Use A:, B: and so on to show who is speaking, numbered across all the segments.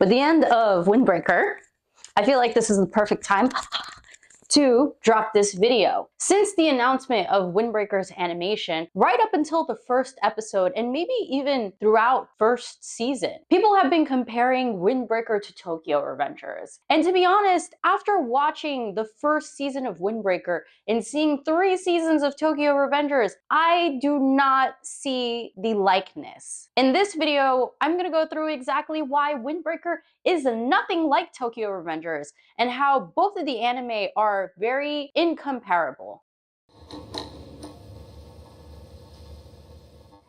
A: With the end of Windbreaker, I feel like this is the perfect time to drop this video. Since the announcement of Windbreaker's animation, right up until the first episode, and maybe even throughout first season, people have been comparing Windbreaker to Tokyo Revengers. And to be honest, after watching the first season of Windbreaker and seeing 3 seasons of Tokyo Revengers, I do not see the likeness. In this video, I'm gonna go through exactly why Windbreaker is nothing like Tokyo Revengers and how both of the anime are very incomparable.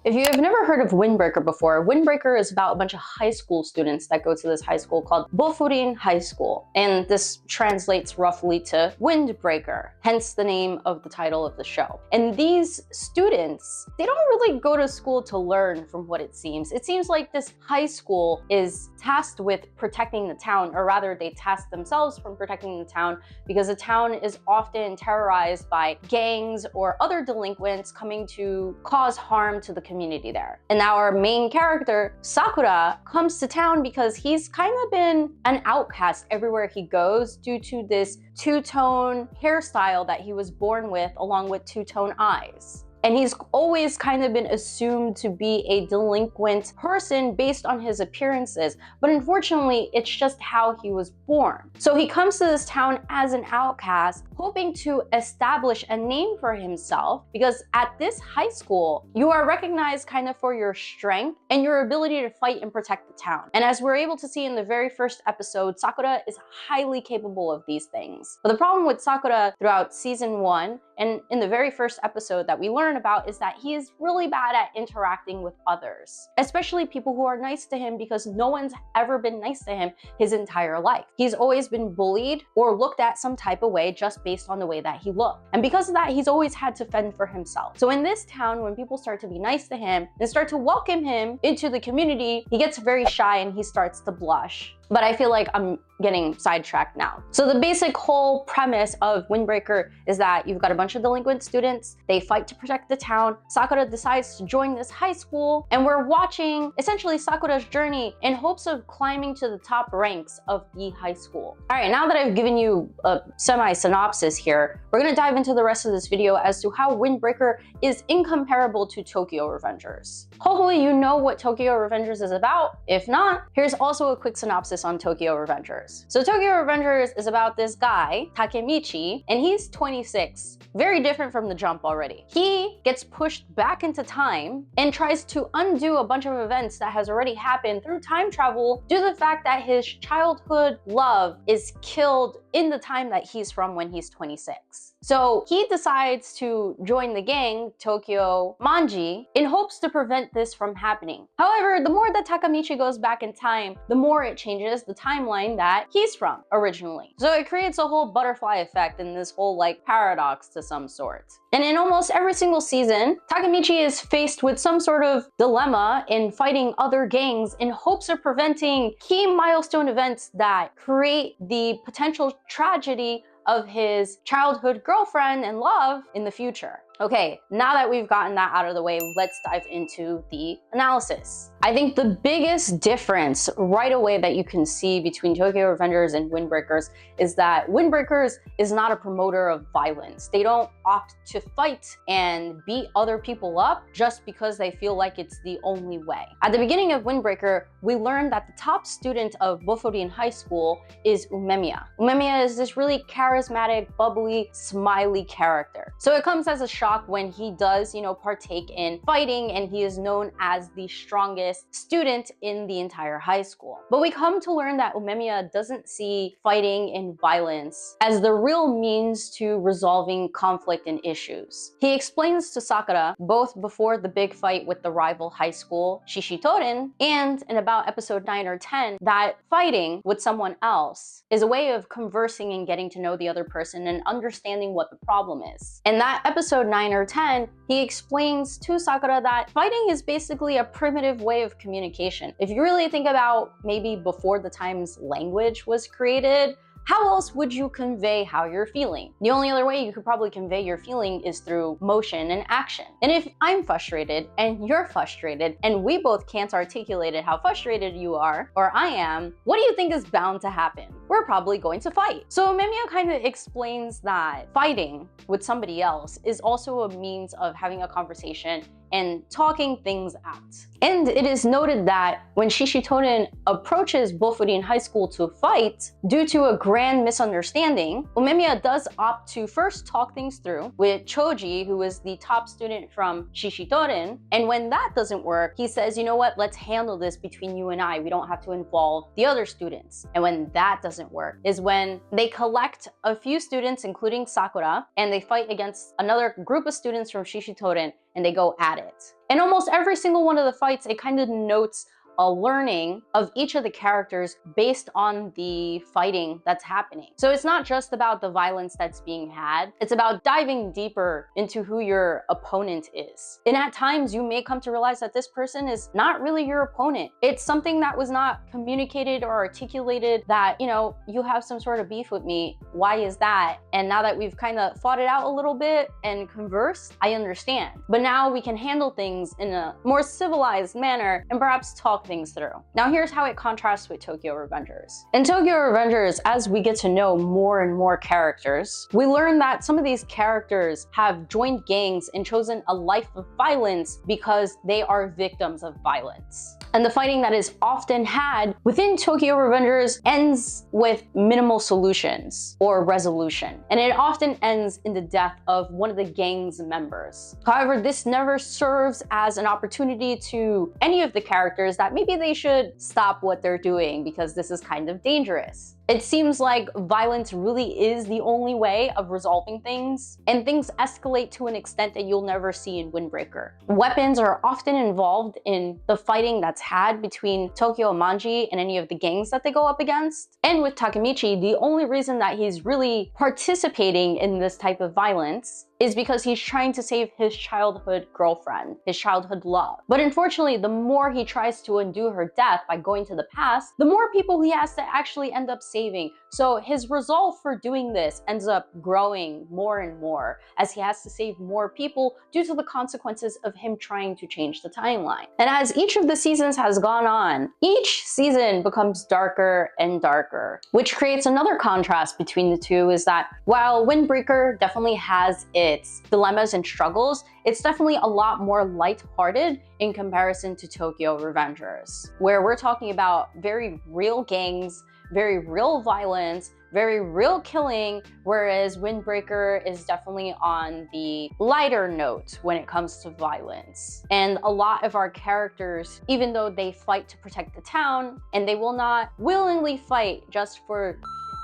A: If you have never heard of Windbreaker before, Windbreaker is about a bunch of high school students that go to this high school called Bofurin High School. And this translates roughly to Windbreaker, hence the name of the title of the show. And these students, they don't really go to school to learn from what it seems. It seems like this high school is tasked with protecting the town, or rather they task themselves from protecting the town because the town is often terrorized by gangs or other delinquents coming to cause harm to the community there. And now our main character, Sakura, comes to town because he's kind of been an outcast everywhere he goes due to this two-tone hairstyle that he was born with, along with two-tone eyes. And he's always kind of been assumed to be a delinquent person based on his appearances. But unfortunately, it's just how he was born. So he comes to this town as an outcast, hoping to establish a name for himself, because at this high school, you are recognized kind of for your strength and your ability to fight and protect the town. And as we're able to see in the very first episode, Sakura is highly capable of these things. But the problem with Sakura throughout season 1 and in the very first episode that we learn about is that he is really bad at interacting with others, especially people who are nice to him, because no one's ever been nice to him his entire life. He's always been bullied or looked at some type of way just based on the way that he looked. And because of that, he's always had to fend for himself. So in this town, when people start to be nice to him and start to welcome him into the community, he gets very shy and he starts to blush. But I feel like I'm getting sidetracked now. So the basic whole premise of Windbreaker is that you've got a bunch of delinquent students, they fight to protect the town, Sakura decides to join this high school, and we're watching essentially Sakura's journey in hopes of climbing to the top ranks of the high school. All right, now that I've given you a semi-synopsis here, we're gonna dive into the rest of this video as to how Windbreaker is incomparable to Tokyo Revengers. Hopefully you know what Tokyo Revengers is about. If not, here's also a quick synopsis on Tokyo Revengers. So Tokyo Revengers is about this guy, Takemichi, and he's 26. Very different from the jump already. He gets pushed back into time and tries to undo a bunch of events that has already happened through time travel due to the fact that his childhood love is killed in the time that he's from when he's 26. So he decides to join the gang, Tokyo Manji, in hopes to prevent this from happening. However, the more that Takemichi goes back in time, the more it changes the timeline that he's from originally. So it creates a whole butterfly effect in this whole like paradox to some sort. And in almost every single season, Takemichi is faced with some sort of dilemma in fighting other gangs in hopes of preventing key milestone events that create the potential tragedy of his childhood girlfriend and love in the future. Okay, now that we've gotten that out of the way, let's dive into the analysis. I think the biggest difference right away that you can see between Tokyo Revengers and Windbreakers is that Windbreakers is not a promoter of violence. They don't opt to fight and beat other people up just because they feel like it's the only way. At the beginning of Windbreaker, we learned that the top student of Bofurin High School is Umemiya. Umemiya is this really charismatic, bubbly, smiley character. So it comes as a shock when he does, partake in fighting, and he is known as the strongest student in the entire high school. But we come to learn that Umemiya doesn't see fighting and violence as the real means to resolving conflict and issues. He explains to Sakura, both before the big fight with the rival high school, Shishitorin, and in about episode 9 or 10, that fighting with someone else is a way of conversing and getting to know the other person and understanding what the problem is. In that episode 9 or 10, he explains to Sakura that fighting is basically a primitive way of communication. If you really think about maybe before the times language was created, how else would you convey how you're feeling? The only other way you could probably convey your feeling is through motion and action. And if I'm frustrated and you're frustrated and we both can't articulate how frustrated you are or I am, what do you think is bound to happen? We're probably going to fight. So Memia kind of explains that fighting with somebody else is also a means of having a conversation and talking things out. And it is noted that when Shishitonen approaches Bofurin High School to fight, due to a grand misunderstanding, Umemiya does opt to first talk things through with Choji, who is the top student from Shishitonen. And when that doesn't work, he says, you know what, let's handle this between you and I. We don't have to involve the other students. And when that doesn't work is when they collect a few students, including Sakura, and they fight against another group of students from Shishitonen, and they go at it. And almost every single one of the fights, it kind of notes a learning of each of the characters based on the fighting that's happening. So it's not just about the violence that's being had, it's about diving deeper into who your opponent is. And at times you may come to realize that this person is not really your opponent. It's something that was not communicated or articulated that, you know, you have some sort of beef with me. Why is that? And now that we've kind of fought it out a little bit and conversed, I understand. But now we can handle things in a more civilized manner and perhaps talk things through. Now here's how it contrasts with Tokyo Revengers. In Tokyo Revengers, as we get to know more and more characters, we learn that some of these characters have joined gangs and chosen a life of violence because they are victims of violence. And the fighting that is often had within Tokyo Revengers ends with minimal solutions or resolution. And it often ends in the death of one of the gang's members. However, this never serves as an opportunity to any of the characters that maybe they should stop what they're doing because this is kind of dangerous. It seems like violence really is the only way of resolving things, and things escalate to an extent that you'll never see in Windbreaker. Weapons are often involved in the fighting that's had between Tokyo Manji and any of the gangs that they go up against. And with Takemichi, the only reason that he's really participating in this type of violence is because he's trying to save his childhood girlfriend, his childhood love. But unfortunately, the more he tries to undo her death by going to the past, the more people he has to actually end up saving. So his resolve for doing this ends up growing more and more as he has to save more people due to the consequences of him trying to change the timeline. And as each of the seasons has gone on, each season becomes darker and darker, which creates another contrast between the two is that while Windbreaker definitely has its dilemmas and struggles, it's definitely a lot more lighthearted in comparison to Tokyo Revengers, where we're talking about very real gangs, very real violence, very real killing, whereas Windbreaker is definitely on the lighter note when it comes to violence. And a lot of our characters, even though they fight to protect the town, and they will not willingly fight just for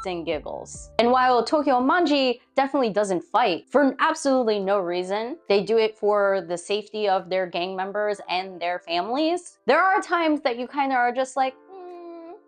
A: and giggles. And while Tokyo Manji definitely doesn't fight for absolutely no reason, they do it for the safety of their gang members and their families. There are times that you kind of are just like,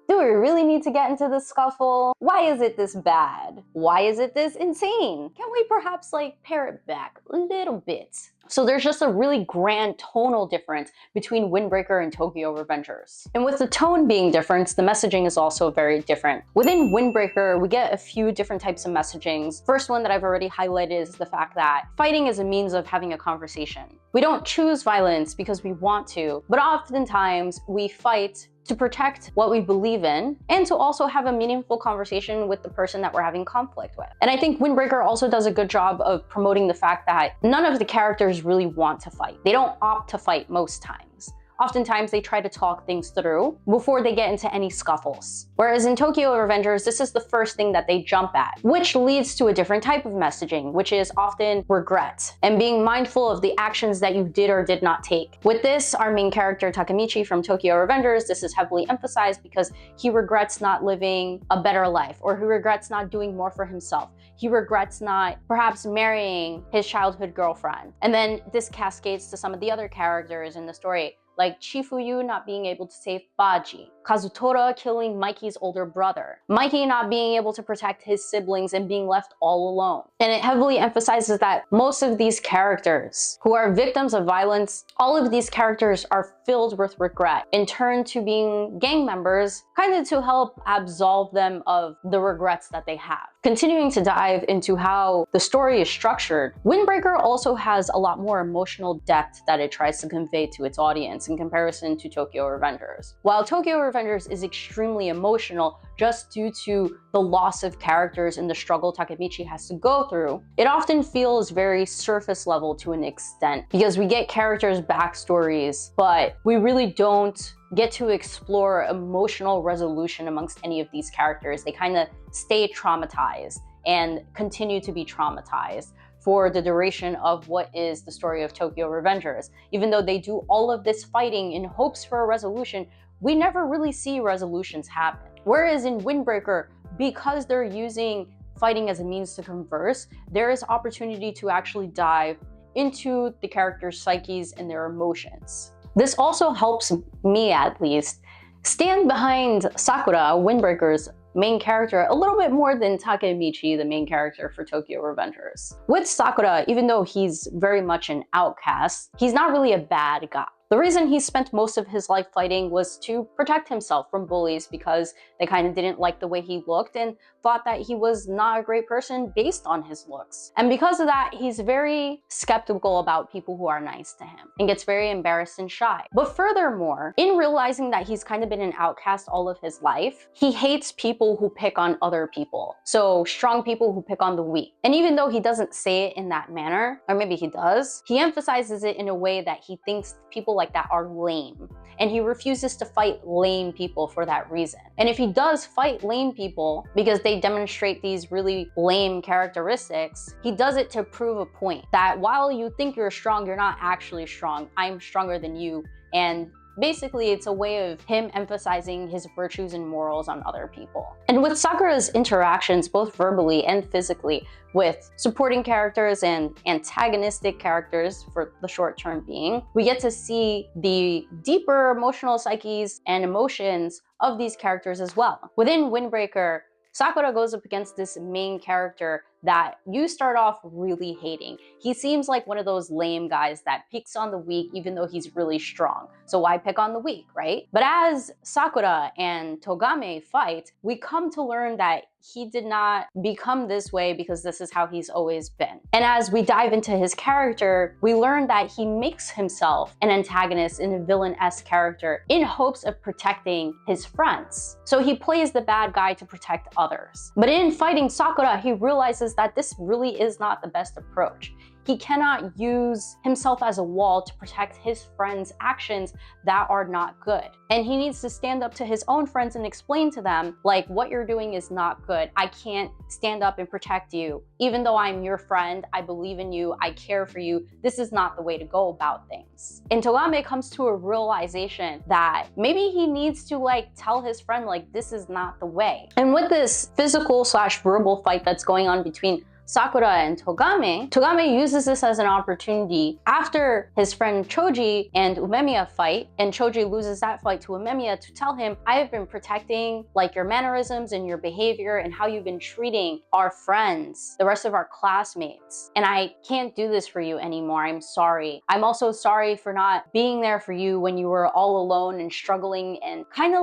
A: do we really need to get into this scuffle? Why is it this bad? Why is it this insane? Can we perhaps like pare it back a little bit? So there's just a really grand tonal difference between Windbreaker and Tokyo Revengers. And with the tone being different, the messaging is also very different. Within Windbreaker, we get a few different types of messagings. First one that I've already highlighted is the fact that fighting is a means of having a conversation. We don't choose violence because we want to, but oftentimes we fight to protect what we believe in and to also have a meaningful conversation with the person that we're having conflict with. And I think Windbreaker also does a good job of promoting the fact that none of the characters really want to fight. They don't opt to fight most times. Oftentimes they try to talk things through before they get into any scuffles. Whereas in Tokyo Revengers, this is the first thing that they jump at, which leads to a different type of messaging, which is often regret and being mindful of the actions that you did or did not take. With this, our main character Takemichi from Tokyo Revengers, this is heavily emphasized because he regrets not living a better life, or he regrets not doing more for himself. He regrets not perhaps marrying his childhood girlfriend. And then this cascades to some of the other characters in the story, like Chifuyu not being able to save Baji, Kazutora killing Mikey's older brother, Mikey not being able to protect his siblings and being left all alone. And it heavily emphasizes that most of these characters who are victims of violence, all of these characters are filled with regret and turn to being gang members kind of to help absolve them of the regrets that they have. Continuing to dive into how the story is structured, Windbreaker also has a lot more emotional depth that it tries to convey to its audience in comparison to Tokyo Revengers. While Tokyo Revengers is extremely emotional just due to the loss of characters and the struggle Takemichi has to go through, it often feels very surface level to an extent because we get characters' backstories, but we really don't get to explore emotional resolution amongst any of these characters. They kind of stay traumatized and continue to be traumatized for the duration of what is the story of Tokyo Revengers. Even though they do all of this fighting in hopes for a resolution, we never really see resolutions happen. Whereas in Windbreaker, because they're using fighting as a means to converse, there is opportunity to actually dive into the characters' psyches and their emotions. This also helps me, at least, stand behind Sakura, Windbreaker's main character, a little bit more than Takemichi, the main character for Tokyo Revengers. With Sakura, even though he's very much an outcast, he's not really a bad guy. The reason he spent most of his life fighting was to protect himself from bullies because they kind of didn't like the way he looked and thought that he was not a great person based on his looks. And because of that, he's very skeptical about people who are nice to him and gets very embarrassed and shy. But furthermore, in realizing that he's kind of been an outcast all of his life, he hates people who pick on other people. So strong people who pick on the weak. And even though he doesn't say it in that manner, or maybe he does, he emphasizes it in a way that he thinks people like that are lame, and he refuses to fight lame people for that reason. And if he does fight lame people because they demonstrate these really lame characteristics, he does it to prove a point that while you think you're strong, you're not actually strong. I'm stronger than you. And basically, it's a way of him emphasizing his virtues and morals on other people. And with Sakura's interactions, both verbally and physically, with supporting characters and antagonistic characters for the short term being, we get to see the deeper emotional psyches and emotions of these characters as well. Within Windbreaker, Sakura goes up against this main character that you start off really hating. He seems like one of those lame guys that picks on the weak even though he's really strong. So why pick on the weak, right? But as Sakura and Togame fight, we come to learn that he did not become this way because this is how he's always been. And as we dive into his character, we learn that he makes himself an antagonist and a villain-esque character in hopes of protecting his friends. So he plays the bad guy to protect others. But in fighting Sakura, he realizes that this really is not the best approach. He cannot use himself as a wall to protect his friends' actions that are not good. And he needs to stand up to his own friends and explain to them, like, what you're doing is not good. I can't stand up and protect you. Even though I'm your friend, I believe in you, I care for you, this is not the way to go about things. And Togame comes to a realization that maybe he needs to tell his friend, this is not the way. And with this physical/verbal fight that's going on between Sakura and Togame uses this as an opportunity after his friend Choji and Umemiya fight, and Choji loses that fight to Umemiya, to tell him, I have been protecting your mannerisms and your behavior and how you've been treating our friends, the rest of our classmates, and I can't do this for you anymore. I'm sorry. I'm also sorry for not being there for you when you were all alone and struggling and kind of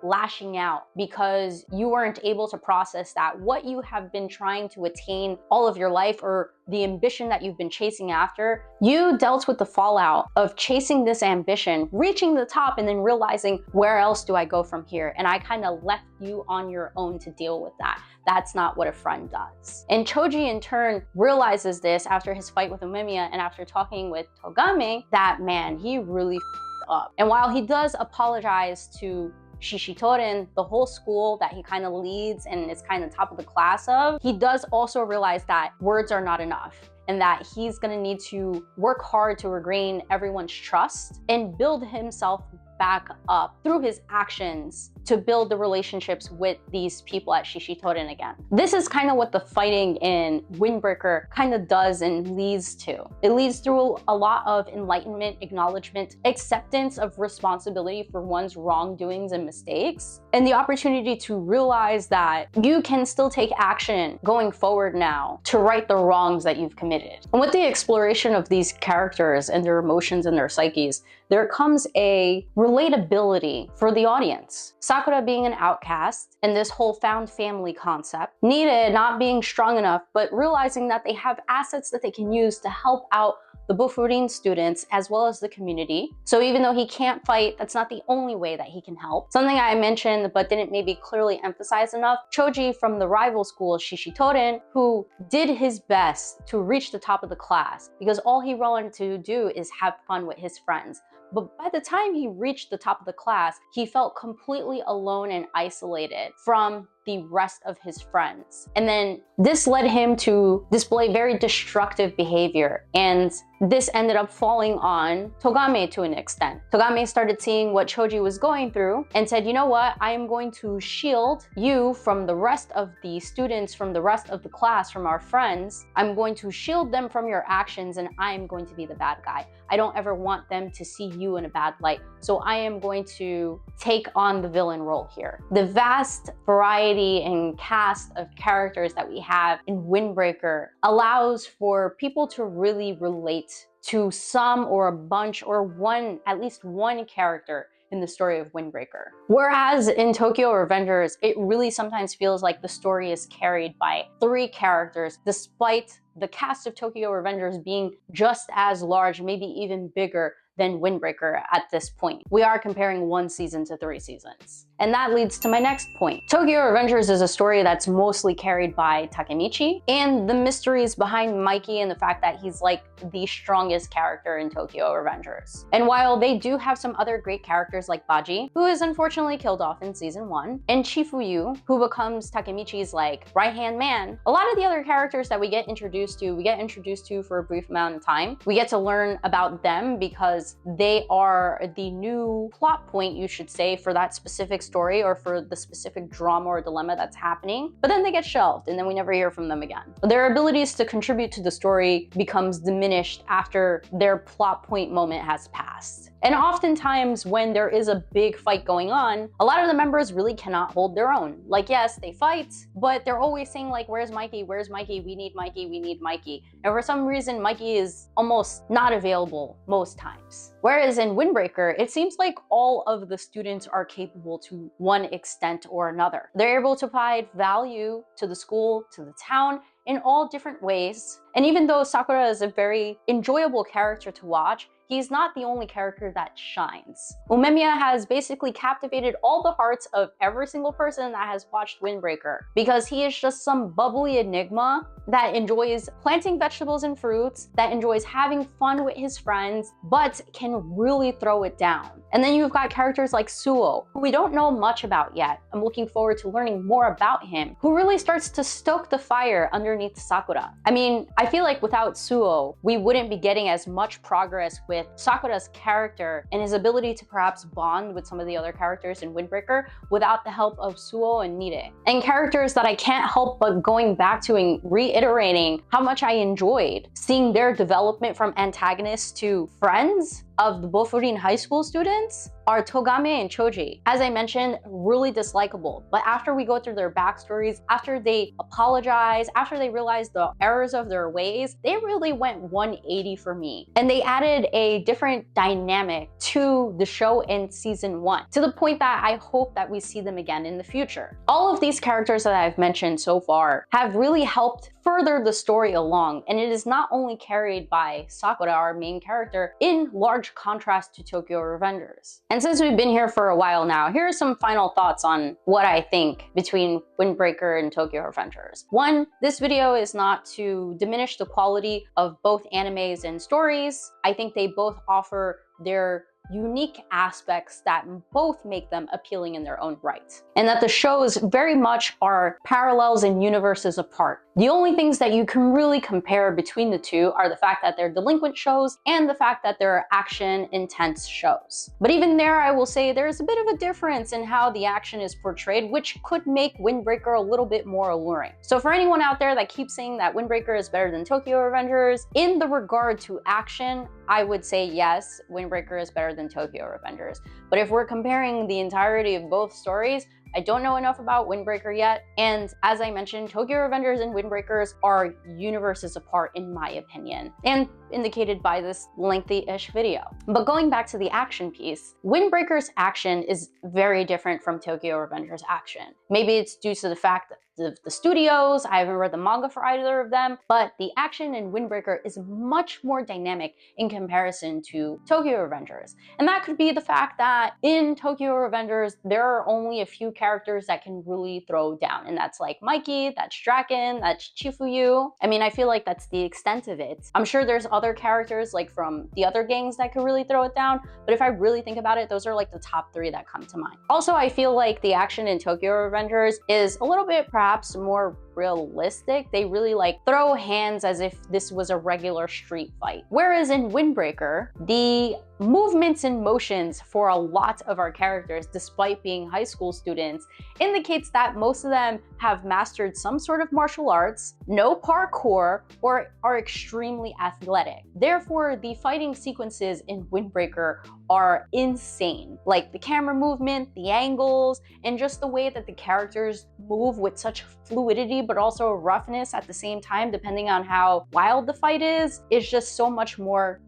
A: lashing out because you weren't able to process that what you have been trying to attain all of your life, or the ambition that you've been chasing after, you dealt with the fallout of chasing this ambition, reaching the top, and then realizing, where else do I go from here? And I kind of left you on your own to deal with that. That's not what a friend does. And Choji in turn realizes this after his fight with Umemiya and after talking with Togame, that man, he really f***ed up. And while he does apologize to Shishitorin, the whole school that he kind of leads and is kind of top of the class of, he does also realize that words are not enough and that he's gonna need to work hard to regain everyone's trust and build himself back up through his actions to build the relationships with these people at Shishitoden again. This is kind of what the fighting in Windbreaker kind of does and leads to. It leads through a lot of enlightenment, acknowledgement, acceptance of responsibility for one's wrongdoings and mistakes, and the opportunity to realize that you can still take action going forward now to right the wrongs that you've committed. And with the exploration of these characters and their emotions and their psyches, there comes a relatability for the audience. Sakura being an outcast and this whole found family concept, Nide not being strong enough, but realizing that they have assets that they can use to help out the Bofurin students as well as the community. So even though he can't fight, that's not the only way that he can help. Something I mentioned but didn't maybe clearly emphasize enough, Choji from the rival school Shishitoden, who did his best to reach the top of the class because all he wanted to do is have fun with his friends. But by the time he reached the top of the class, he felt completely alone and isolated from the rest of his friends. And then this led him to display very destructive behavior. And this ended up falling on Togame to an extent. Togame started seeing what Choji was going through and said, you know what, I am going to shield you from the rest of the students, from the rest of the class, from our friends. I'm going to shield them from your actions and I am going to be the bad guy. I don't ever want them to see you in a bad light. So I am going to take on the villain role here. The vast variety and cast of characters that we have in Windbreaker allows for people to really relate to some or a bunch or one, at least one character in the story of Windbreaker. Whereas in Tokyo Revengers, it really sometimes feels like the story is carried by 3 characters, despite the cast of Tokyo Revengers being just as large, maybe even bigger than Windbreaker at this point. We are comparing 1 season to 3 seasons. And that leads to my next point. Tokyo Revengers is a story that's mostly carried by Takemichi and the mysteries behind Mikey and the fact that he's like the strongest character in Tokyo Revengers. And while they do have some other great characters like Baji, who is unfortunately killed off in season 1, and Chifuyu, who becomes Takemichi's like right-hand man, a lot of the other characters that we get introduced to for a brief amount of time. We get to learn about them because they are the new plot point, you should say, for that specific story or for the specific drama or dilemma that's happening, but then they get shelved and then we never hear from them again. Their abilities to contribute to the story becomes diminished after their plot point moment has passed. And oftentimes when there is a big fight going on, a lot of the members really cannot hold their own. Like, yes, they fight, but they're always saying like, where's Mikey? Where's Mikey? We need Mikey, we need Mikey. And for some reason, Mikey is almost not available most times. Whereas in Windbreaker, it seems like all of the students are capable to one extent or another. They're able to provide value to the school, to the town, in all different ways. And even though Sakura is a very enjoyable character to watch, he's not the only character that shines. Umemiya has basically captivated all the hearts of every single person that has watched Windbreaker because he is just some bubbly enigma that enjoys planting vegetables and fruits, that enjoys having fun with his friends, but can really throw it down. And then you've got characters like Suo, who we don't know much about yet. I'm looking forward to learning more about him, who really starts to stoke the fire underneath Sakura. I mean, I feel like without Suo, we wouldn't be getting as much progress with Sakura's character and his ability to perhaps bond with some of the other characters in Windbreaker without the help of Suo and Nide. And characters that I can't help but going back to and reiterating how much I enjoyed seeing their development from antagonists to friends of the Bofurin high school students are Togame and Choji. As I mentioned, really dislikable. But after we go through their backstories, after they apologize, after they realize the errors of their ways, they really went 180 for me. And they added a different dynamic to the show in season 1, to the point that I hope that we see them again in the future. All of these characters that I've mentioned so far have really helped further the story along, and it is not only carried by Sakura, our main character, in large contrast to Tokyo Revengers. And since we've been here for a while now, here are some final thoughts on what I think between Windbreaker and Tokyo Revengers. 1, this video is not to diminish the quality of both animes and stories. I think they both offer their unique aspects that both make them appealing in their own right. And that the shows very much are parallels and universes apart. The only things that you can really compare between the two are the fact that they're delinquent shows and the fact that they're action intense shows. But even there, I will say there's a bit of a difference in how the action is portrayed, which could make Windbreaker a little bit more alluring. So for anyone out there that keeps saying that Windbreaker is better than Tokyo Revengers, in the regard to action, I would say yes, Windbreaker is better than Tokyo Revengers. But if we're comparing the entirety of both stories, I don't know enough about Windbreaker yet, and as I mentioned, Tokyo Revengers and Windbreakers are universes apart in my opinion, and indicated by this lengthy-ish video. But going back to the action piece, Windbreaker's action is very different from Tokyo Revengers' action. Maybe it's due to the fact that the studios, I haven't read the manga for either of them, but the action in Windbreaker is much more dynamic in comparison to Tokyo Revengers. And that could be the fact that in Tokyo Revengers, there are only a few characters that can really throw down, and that's like Mikey, that's Draken, that's Chifuyu. I mean, I feel like that's the extent of it. I'm sure there's other characters like from the other gangs that could really throw it down, but if I really think about it, those are like the top 3 that come to mind. Also, I feel like the action in Tokyo Revengers is a little bit perhaps more realistic. They really like throw hands as if this was a regular street fight. Whereas in Windbreaker, the movements and motions for a lot of our characters, despite being high school students, indicates that most of them have mastered some sort of martial arts, know parkour, or are extremely athletic. Therefore, the fighting sequences in Windbreaker are insane. Like the camera movement, the angles, and just the way that the characters move with such fluidity but also roughness at the same time, depending on how wild the fight is just so much more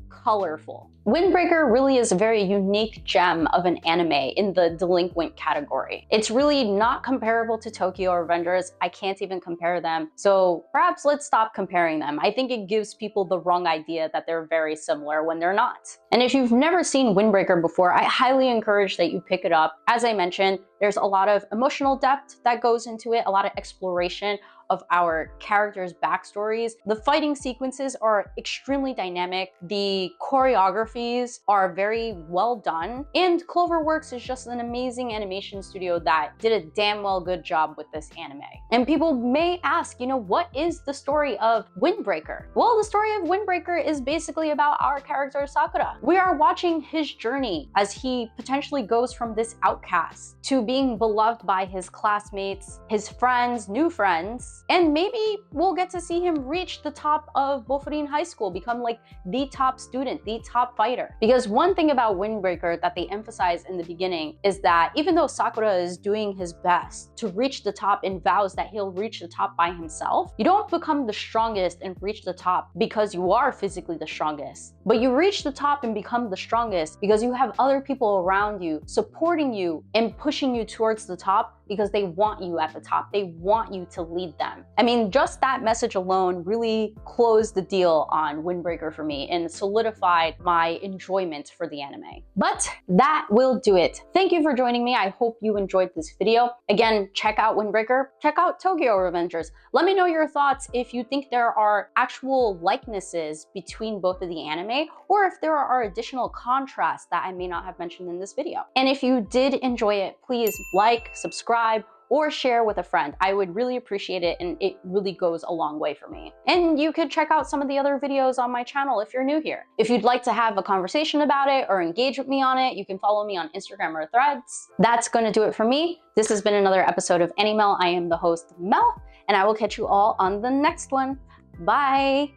A: colorful. Windbreaker really is a very unique gem of an anime in the delinquent category. It's really not comparable to Tokyo Revengers. I can't even compare them. So perhaps let's stop comparing them. I think it gives people the wrong idea that they're very similar when they're not. And if you've never seen Windbreaker before, I highly encourage that you pick it up. As I mentioned, there's a lot of emotional depth that goes into it, a lot of exploration of our characters' backstories. The fighting sequences are extremely dynamic. The choreographies are very well done. And Cloverworks is just an amazing animation studio that did a damn well good job with this anime. And people may ask, you know, what is the story of Windbreaker? Well, the story of Windbreaker is basically about our character Sakura. We are watching his journey as he potentially goes from this outcast to being beloved by his classmates, his friends, new friends, and maybe we'll get to see him reach the top of Bofurin High School, become like the top student, the top fighter. Because one thing about Windbreaker that they emphasize in the beginning is that even though Sakura is doing his best to reach the top and vows that he'll reach the top by himself, you don't become the strongest and reach the top because you are physically the strongest. But you reach the top and become the strongest because you have other people around you supporting you and pushing you towards the top because they want you at the top. They want you to lead them. I mean, just that message alone really closed the deal on Windbreaker for me and solidified my enjoyment for the anime. But that will do it. Thank you for joining me. I hope you enjoyed this video. Again, check out Windbreaker, check out Tokyo Revengers. Let me know your thoughts if you think there are actual likenesses between both of the anime, or if there are additional contrasts that I may not have mentioned in this video. And if you did enjoy it, please like, subscribe, or share with a friend. I would really appreciate it, and it really goes a long way for me. And you could check out some of the other videos on my channel if you're new here. If you'd like to have a conversation about it or engage with me on it, you can follow me on Instagram or Threads. That's gonna do it for me. This has been another episode of Animel. I am the host, Mel, and I will catch you all on the next one. Bye!